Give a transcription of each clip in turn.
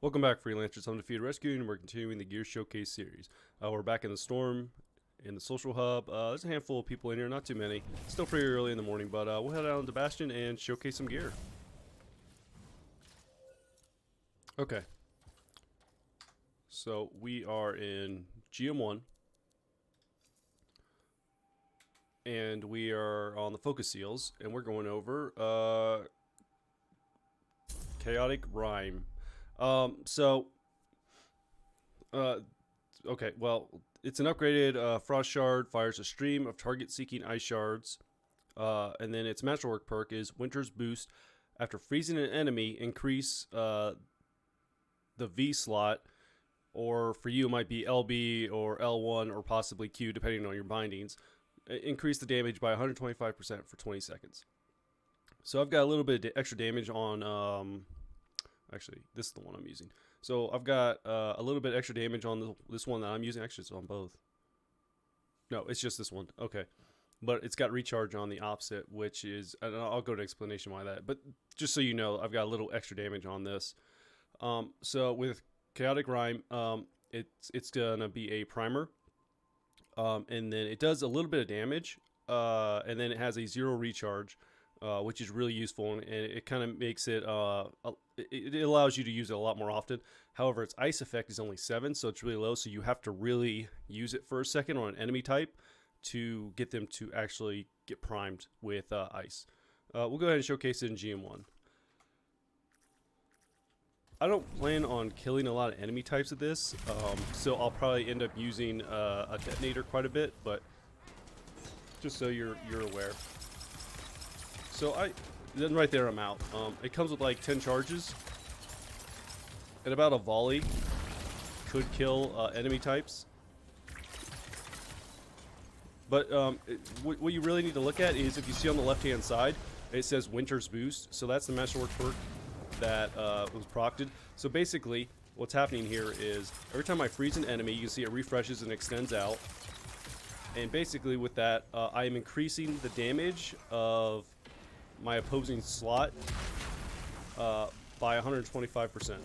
Welcome back, freelancers. I'm Defeated Rescue, and we're continuing the Gear Showcase series. We're back in the storm, in the social hub. There's a handful of people in here, not too many. Still pretty early in the morning, but we'll head out into Bastion and showcase some gear. Okay. So we are in GM1, and we are on the focus seals, and we're going over Chaotic Rime. Okay, well, it's an upgraded Frost Shard, fires a stream of target-seeking ice shards, and then its masterwork perk is Winter's Boost. After freezing an enemy, increase the V slot, or for you it might be LB or L1 or possibly Q, depending on your bindings. Increase the damage by 125% for 20 seconds. So I've got a little bit of extra damage on, actually, this is the one I'm using. So I've got a little bit extra damage on this one that I'm using. Actually, it's on both. No, it's just this one. Okay. But it's got recharge on the opposite, which is, and I'll go to explanation why that. But just so you know, I've got a little extra damage on this. So with Chaotic Rime, it's going to be a primer. And then it does a little bit of damage. And then it has a 0 recharge. Which is really useful, and it kind of makes it, it allows you to use it a lot more often. However, its ice effect is only 7, so it's really low, so you have to really use it for a second on an enemy type to get them to actually get primed with ice. We'll go ahead and showcase it in GM1. I don't plan on killing a lot of enemy types with this, so I'll probably end up using a detonator quite a bit, but just so you're aware. So then right there I'm out. It comes with like 10 charges, and about a volley could kill enemy types. But what you really need to look at is, if you see on the left hand side, it says Winter's Boost. So that's the Masterwork perk that was procted. So basically what's happening here is every time I freeze an enemy, you can see it refreshes and extends out. And basically with that, I am increasing the damage of my opposing slot by 125%.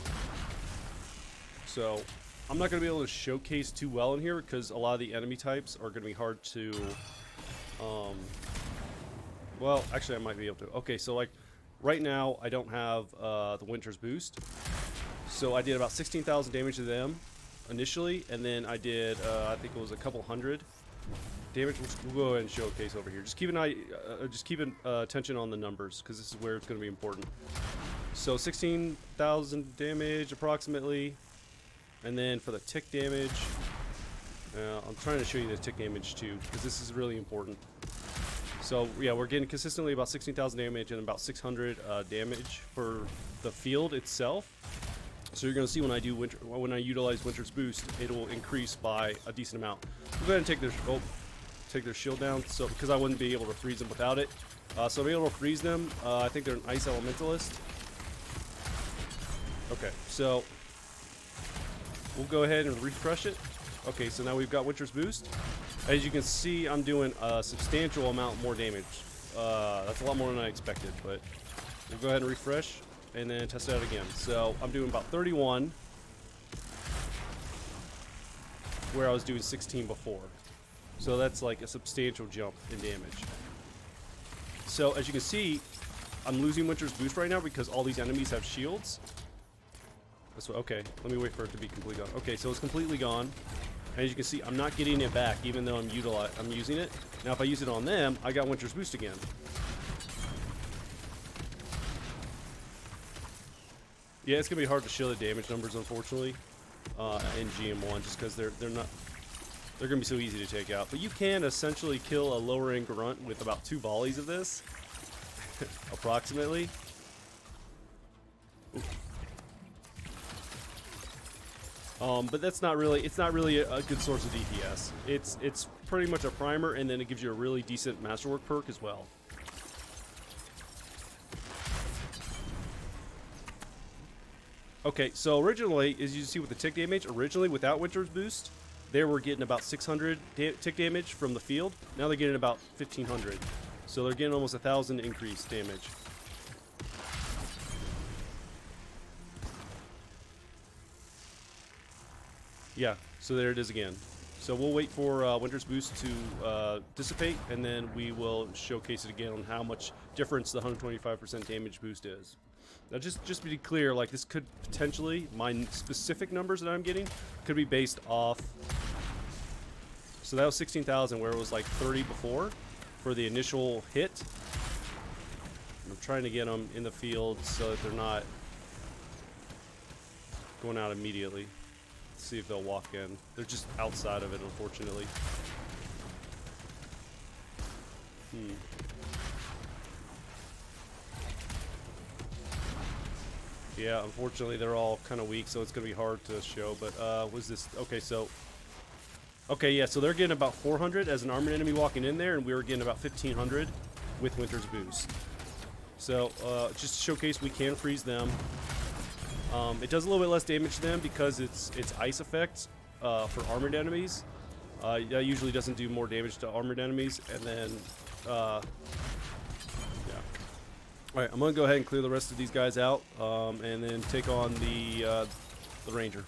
So I'm not going to be able to showcase too well in here because a lot of the enemy types are going to be hard to, well, actually I might be able to. Okay, so like right now I don't have the Winter's Boost. So I did about 16,000 damage to them initially, and then I did, I think it was a couple hundred damage. We'll go ahead and showcase over here. Just keep an eye, attention on the numbers, because this is where it's going to be important. So 16,000 damage approximately, and then for the tick damage, I'm trying to show you the tick damage too, because this is really important. So yeah, we're getting consistently about 16,000 damage and about 600 damage for the field itself. So you're going to see when I utilize Winter's Boost, it will increase by a decent amount. We'll go ahead and take their shield down, so because I wouldn't be able to freeze them without it. So I'll be able to freeze them. I think they're an ice elementalist. Okay, so we'll go ahead and refresh it. Okay, so now we've got Winter's Boost. As you can see, I'm doing a substantial amount more damage. That's a lot more than I expected, but we'll go ahead and refresh and then test it out again. So I'm doing about 31, where I was doing 16 before. So that's like a substantial jump in damage. So as you can see, I'm losing Winter's Boost right now because all these enemies have shields. That's what, okay, let me wait for it to be completely gone. Okay, so it's completely gone. And as you can see, I'm not getting it back even though I'm using it. Now if I use it on them, I got Winter's Boost again. Yeah, it's gonna be hard to show the damage numbers, unfortunately, in GM1, just because they're gonna be so easy to take out. But you can essentially kill a lower end grunt with about 2 volleys of this, approximately. But that's not really, it's not really a good source of DPS. It's pretty much a primer, and then it gives you a really decent Masterwork perk as well. Okay, so originally, as you see with the tick damage, originally without Winter's Boost, they were getting about 600 tick damage from the field. Now they're getting about 1,500. So they're getting almost 1,000 increased damage. Yeah, so there it is again. So we'll wait for Winter's Boost to dissipate, and then we will showcase it again on how much difference the 125% damage boost is. Now, just to be clear, like this could potentially, my specific numbers that I'm getting could be based off. So that was 16,000, where it was like 30 before for the initial hit. I'm trying to get them in the field so that they're not going out immediately. Let's see if they'll walk in. They're just outside of it, unfortunately. Yeah, unfortunately they're all kind of weak, so it's going to be hard to show. But was this... Okay, so... Okay, yeah, so they're getting about 400 as an armored enemy walking in there, and we were getting about 1,500 with Winter's Boost. So, just to showcase, we can freeze them. It does a little bit less damage to them because it's ice effects for armored enemies. That usually doesn't do more damage to armored enemies. And then, yeah. Alright, I'm going to go ahead and clear the rest of these guys out, and then take on the Ranger.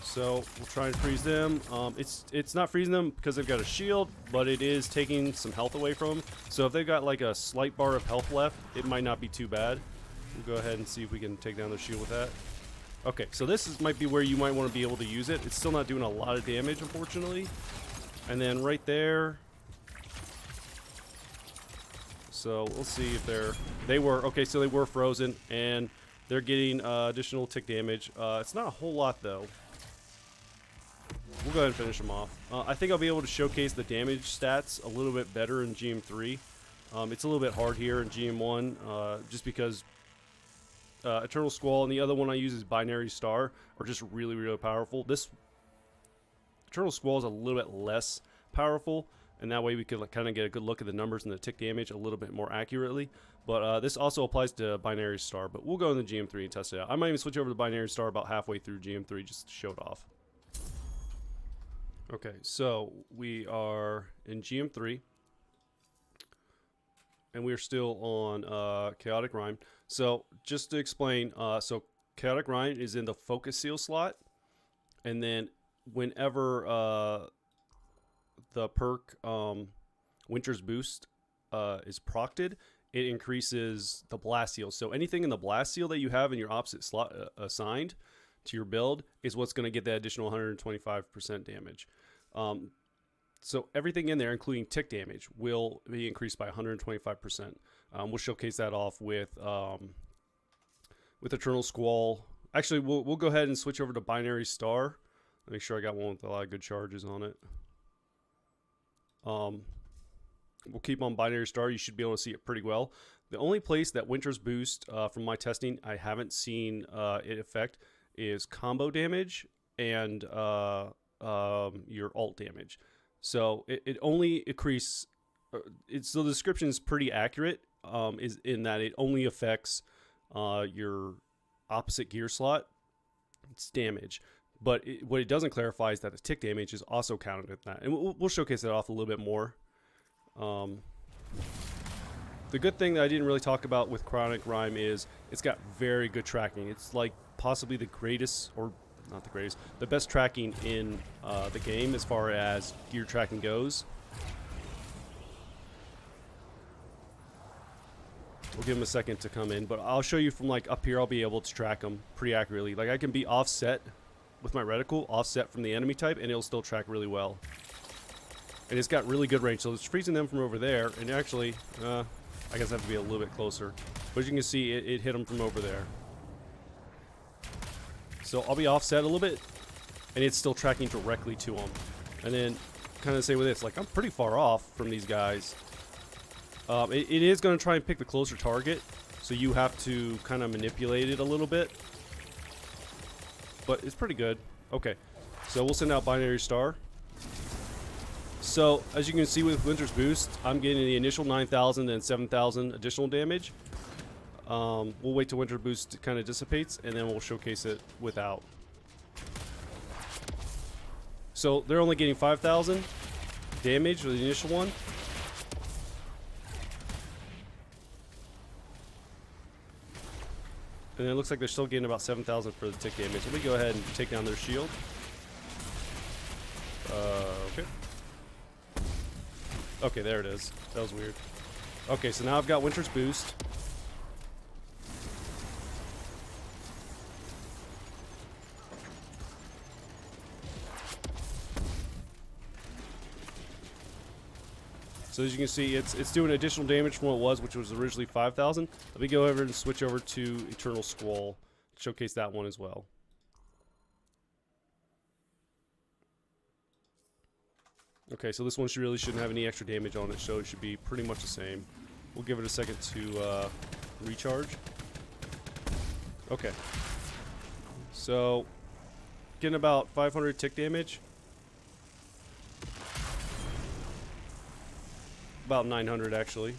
So we'll try and freeze them. It's not freezing them because they've got a shield, but it is taking some health away from them. So if they've got like a slight bar of health left, it might not be too bad. We'll go ahead and see if we can take down their shield with that. Okay, so this might be where you might want to be able to use it. It's still not doing a lot of damage, unfortunately. And then right there. So we'll see if they were okay. So they were frozen, and they're getting additional tick damage. It's not a whole lot though. We'll go ahead and finish them off. I think I'll be able to showcase the damage stats a little bit better in GM3. It's a little bit hard here in GM1, just because Eternal Squall and the other one I use is Binary Star are just really, really powerful. This Eternal Squall is a little bit less powerful, and that way we could kind of get a good look at the numbers and the tick damage a little bit more accurately. But this also applies to Binary Star, but we'll go in the GM3 and test it out. I might even switch over to Binary Star about halfway through GM3 just to show it off. Okay, so we are in GM3, and we're still on Chaotic Rime. So just to explain, so Chaotic Rime is in the Focus Seal slot, and then whenever the perk Winter's Boost is procted, it increases the Blast Seal. So anything in the Blast Seal that you have in your opposite slot assigned to your build is what's going to get that additional 125% damage. So everything in there, including tick damage, will be increased by 125%. We'll showcase that off with Eternal Squall. Actually, we'll go ahead and switch over to Binary Star. Make sure I got one with a lot of good charges on it. We'll keep on Binary Star. You should be able to see it pretty well. The only place that Winter's Boost, from my testing, I haven't seen it affect is combo damage and your alt damage. So it only increases. So the description is pretty accurate. Is in that it only affects your opposite gear slot. It's damage, but what it doesn't clarify is that the tick damage is also counted with that, and we'll showcase it off a little bit more. The good thing that I didn't really talk about with Chaotic Rime is it's got very good tracking. It's like possibly the greatest, or not the greatest, the best tracking in the game as far as gear tracking goes. We'll give them a second to come in, but I'll show you from like up here. I'll be able to track them pretty accurately. Like I can be offset with my reticle, offset from the enemy type, and it'll still track really well. And it's got really good range, so it's freezing them from over there, and actually, I guess I have to be a little bit closer. But as you can see, it hit them from over there. So I'll be offset a little bit, and it's still tracking directly to them. And then, kind of the same with this, like I'm pretty far off from these guys. It is going to try and pick the closer target, so you have to kind of manipulate it a little bit. But it's pretty good. Okay, so we'll send out Binary Star. So, as you can see with Winter's Boost, I'm getting the initial 9,000 and 7,000 additional damage. We'll wait till Winter Boost kind of dissipates, and then we'll showcase it without. So, they're only getting 5,000 damage with the initial one. And it looks like they're still getting about 7,000 for the tick damage. Let me go ahead and take down their shield. Okay. Okay, there it is. That was weird. Okay, so now I've got Winter's Boost. So as you can see, it's doing additional damage from what it was, which was originally 5,000. Let me go over and switch over to Eternal Squall. Showcase that one as well. Okay, so this one really shouldn't have any extra damage on it, so it should be pretty much the same. We'll give it a second to recharge. Okay. So, getting about 500 tick damage. About 900 actually.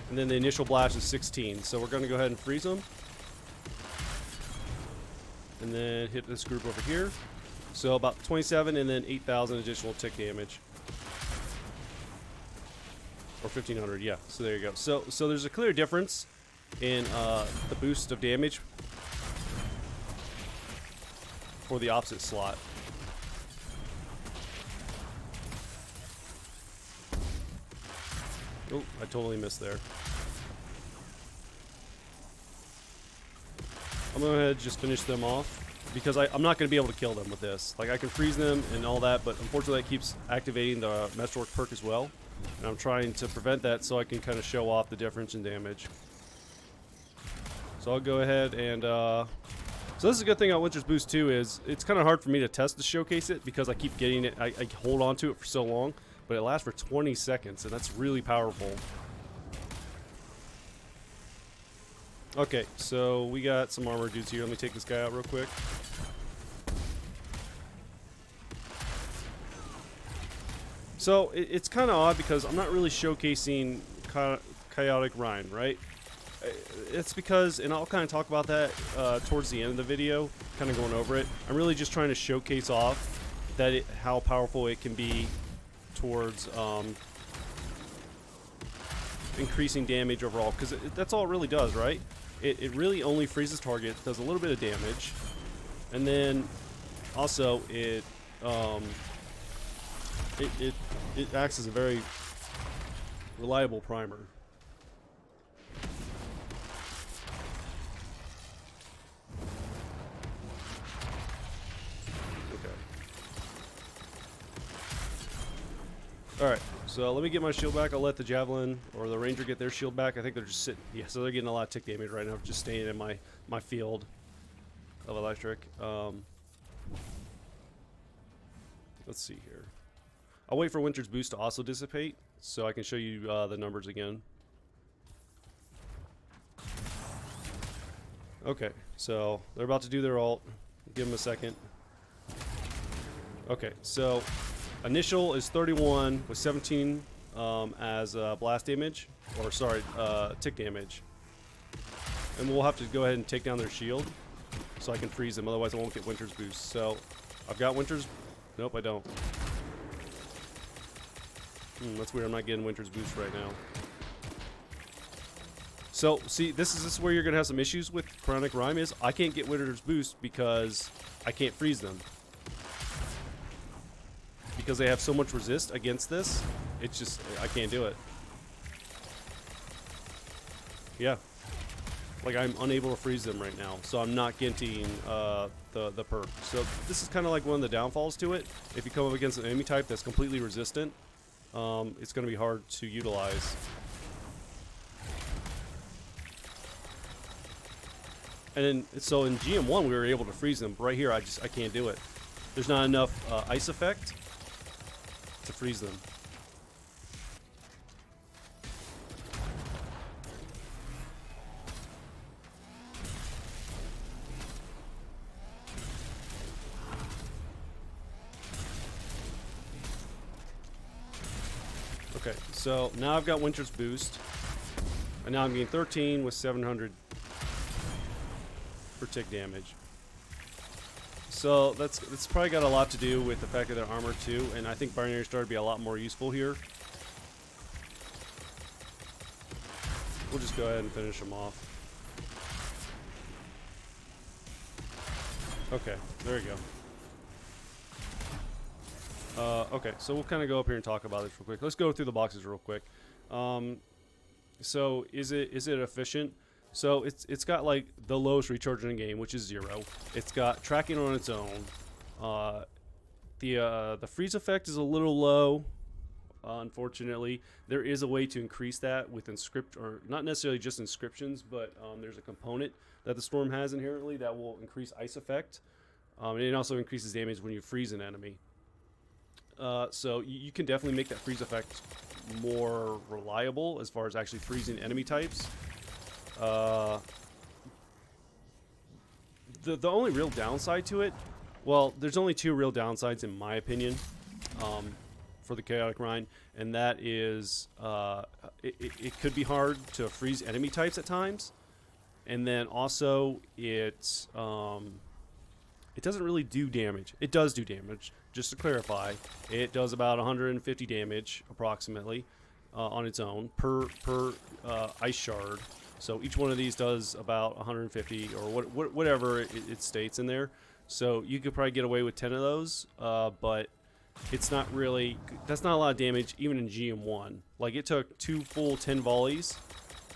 And then the initial blast is 16. So we're going to go ahead and freeze them. And then hit this group over here. So about 27 and then 8,000 additional tick damage. Or 1,500, yeah. So there you go. So there's a clear difference in the boost of damage for the opposite slot. Oh, I totally missed there. I'm going to go ahead and just finish them off because I'm not going to be able to kill them with this. Like, I can freeze them and all that, but unfortunately that keeps activating the Metalwork perk as well. And I'm trying to prevent that so I can kind of show off the difference in damage. So I'll go ahead and... so this is a good thing about Winter's Boost too, is it's kind of hard for me to test to showcase it because I keep getting it, I hold on to it for so long. But it lasts for 20 seconds, and that's really powerful. Okay, so we got some armor dudes here. Let me take this guy out real quick. So it's kind of odd because I'm not really showcasing Chaotic Rime, right? It's because, and I'll kind of talk about that towards the end of the video, kind of going over it. I'm really just trying to showcase off that how powerful it can be towards increasing damage overall, because that's all it really does, right? It really only freezes target, does a little bit of damage, and then also it acts as a very reliable primer. Alright, so let me get my shield back. I'll let the Javelin or the Ranger get their shield back. I think they're just sitting. Yeah, so they're getting a lot of tick damage right now, just staying in my field of electric. Let's see here. I'll wait for Winter's Boost to also dissipate so I can show you the numbers again. Okay, so they're about to do their ult. Give them a second. Okay, so... initial is 31 with 17 as blast damage, or sorry, tick damage. And we'll have to go ahead and take down their shield so I can freeze them, otherwise I won't get Winter's Boost. So I've got Winter's... nope, I don't. That's weird, I'm not getting Winter's Boost right now. So, see, this is where you're going to have some issues with Chaotic Rime, is I can't get Winter's Boost because I can't freeze them. Because they have so much resist against this, it's just, I can't do it. Yeah. Like, I'm unable to freeze them right now, so I'm not getting the perk. So this is kind of like one of the downfalls to it. If you come up against an enemy type that's completely resistant, it's going to be hard to utilize. And then, so in GM1 we were able to freeze them. Right here, I can't do it. There's not enough ice effect to freeze them. Okay, so now I've got Winter's Boost, and now I'm getting 13 with 700 per tick damage. So that's probably got a lot to do with the fact that they're armor too, and I think Binary Star would be a lot more useful here. We'll just go ahead and finish them off. Okay, there you go. Okay, so we'll kind of go up here and talk about this real quick. Let's go through the boxes real quick. So is it efficient? So it's got like the lowest recharge in the game, which is 0. It's got tracking on its own. The freeze effect is a little low. Unfortunately, there is a way to increase that with or not necessarily just inscriptions, but there's a component that the storm has inherently that will increase ice effect. And it also increases damage when you freeze an enemy. So you can definitely make that freeze effect more reliable as far as actually freezing enemy types. The only real downside to it, well, there's only 2 real downsides in my opinion for the Chaotic Rime, and that is it could be hard to freeze enemy types at times, and then also it doesn't really do damage. It does do damage, just to clarify. It does about 150 damage approximately on its own per ice shard. So each one of these does about 150 or whatever it states in there. So you could probably get away with 10 of those, but it's not really, that's not a lot of damage even in GM1. Like it took 2 full 10 volleys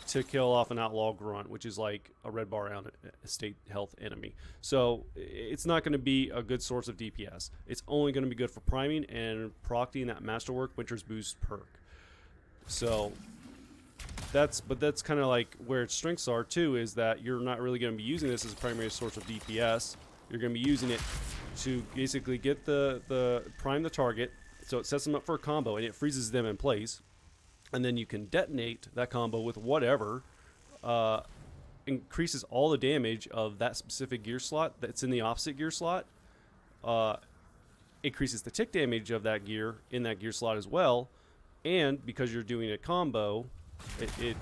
to kill off an outlaw grunt, which is like a red bar around a state health enemy. So it's not going to be a good source of DPS. It's only going to be good for priming and procting that Masterwork Winter's Boost perk. So that's kind of like where its strengths are too, is that you're not really going to be using this as a primary source of DPS. You're going to be using it to basically get the prime the target, so it sets them up for a combo and it freezes them in place, and then you can detonate that combo with whatever increases all the damage of that specific gear slot that's in the opposite gear slot, increases the tick damage of that gear in that gear slot as well, and because you're doing a combo, it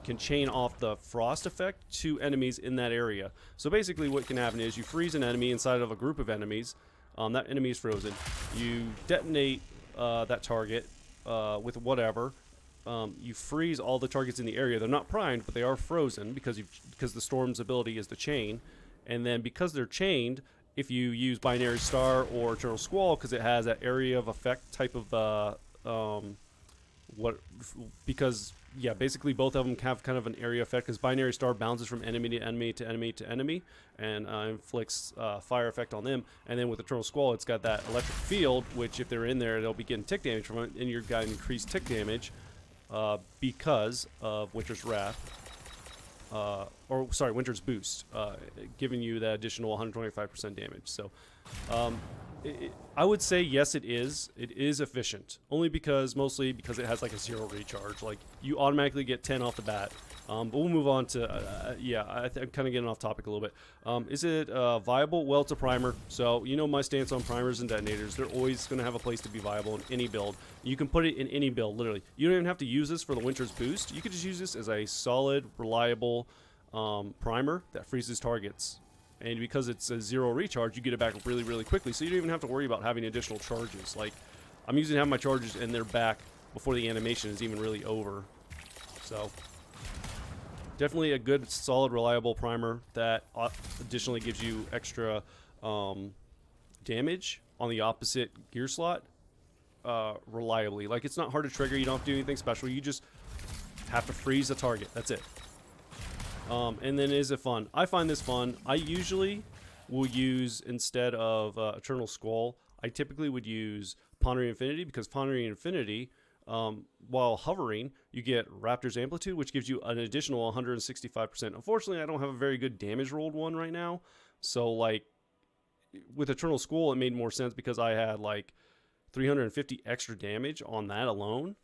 can chain off the frost effect to enemies in that area. So basically what can happen is you freeze an enemy inside of a group of enemies. That enemy is frozen. You detonate that target with whatever. You freeze all the targets in the area. They're not primed, but they are frozen because the storm's ability is the chain. And then because they're chained, if you use Binary Star or Eternal Squall, because it has that area of effect type of basically both of them have kind of an area effect, because Binary Star bounces from enemy to enemy to enemy to enemy and inflicts fire effect on them. And then with Eternal Squall, it's got that electric field, which if they're in there, they'll be getting tick damage from it, and you're getting increased tick damage because of Winter's Wrath. Winter's Boost, giving you that additional 125% damage. So I would say yes, it is efficient, mostly because it has like a 0 recharge. Like you automatically get 10 off the bat. But we'll move on to I'm kind of getting off topic a little bit. Is it viable? Well, it's a primer, so you know my stance on primers and detonators. They're always going to have a place to be viable in any build. You can put it in any build, literally. You don't even have to use this for the Winter's Boost. You could just use this as a solid, reliable primer that freezes targets. And because it's a 0 recharge, you get it back really, really quickly. So you don't even have to worry about having additional charges. Like, I'm using to have my charges and they're back before the animation is even really over. So, definitely a good, solid, reliable primer that additionally gives you extra damage on the opposite gear slot reliably. Like, it's not hard to trigger. You don't have to do anything special. You just have to freeze the target. That's it. And then is it fun? I find this fun. I usually will use, instead of Eternal Squall, I typically would use Pondering Infinity, because Pondering Infinity, while hovering, you get Raptor's Amplitude, which gives you an additional 165%. Unfortunately, I don't have a very good damage rolled one right now. So, like, with Eternal Squall, it made more sense because I had, like, 350 extra damage on that alone.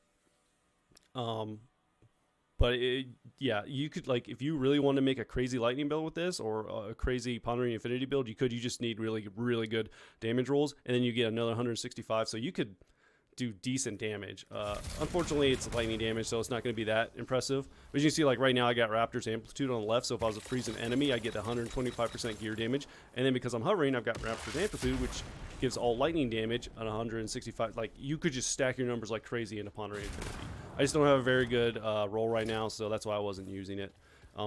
But you could, like, if you really want to make a crazy lightning build with this, or a crazy Pondering Infinity build, you just need really, really good damage rolls, and then you get another 165, so you could do decent damage. Unfortunately, it's lightning damage, so it's not going to be that impressive. But as you can see, like right now, I got Raptor's Amplitude on the left, so if I was to freeze an enemy, I get the 125% gear damage, and then because I'm hovering, I've got Raptor's Amplitude, which gives all lightning damage at 165. Like, you could just stack your numbers like crazy into Pondering Infinity. I just don't have a very good roll right now, so that's why I wasn't using it.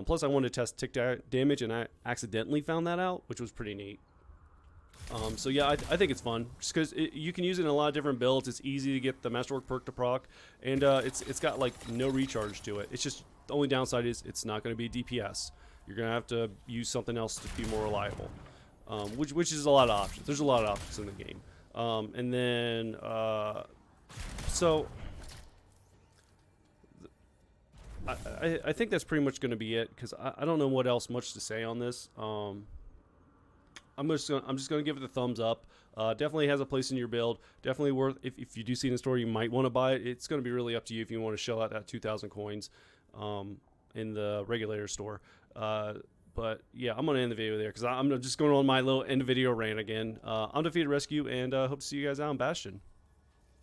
Plus, I wanted to test tick damage, and I accidentally found that out, which was pretty neat. So yeah, I think it's fun just because you can use it in a lot of different builds. It's easy to get the Masterwork perk to proc, and it's got like no recharge to it. It's just the only downside is it's not going to be DPS. You're going to have to use something else to be more reliable, which is a lot of options. There's a lot of options in the game, and then so I think that's pretty much going to be it because I don't know what else much to say on this. I'm just gonna give it the thumbs up. Definitely has a place in your build. Definitely worth if you do see it in the store, you might want to buy it. It's gonna be really up to you if you want to shell out that 2,000 coins in the regulator store. But yeah, I'm gonna end the video there because I'm just going on my little end video rant again. I'm Defeated Rescue, and hope to see you guys out in Bastion.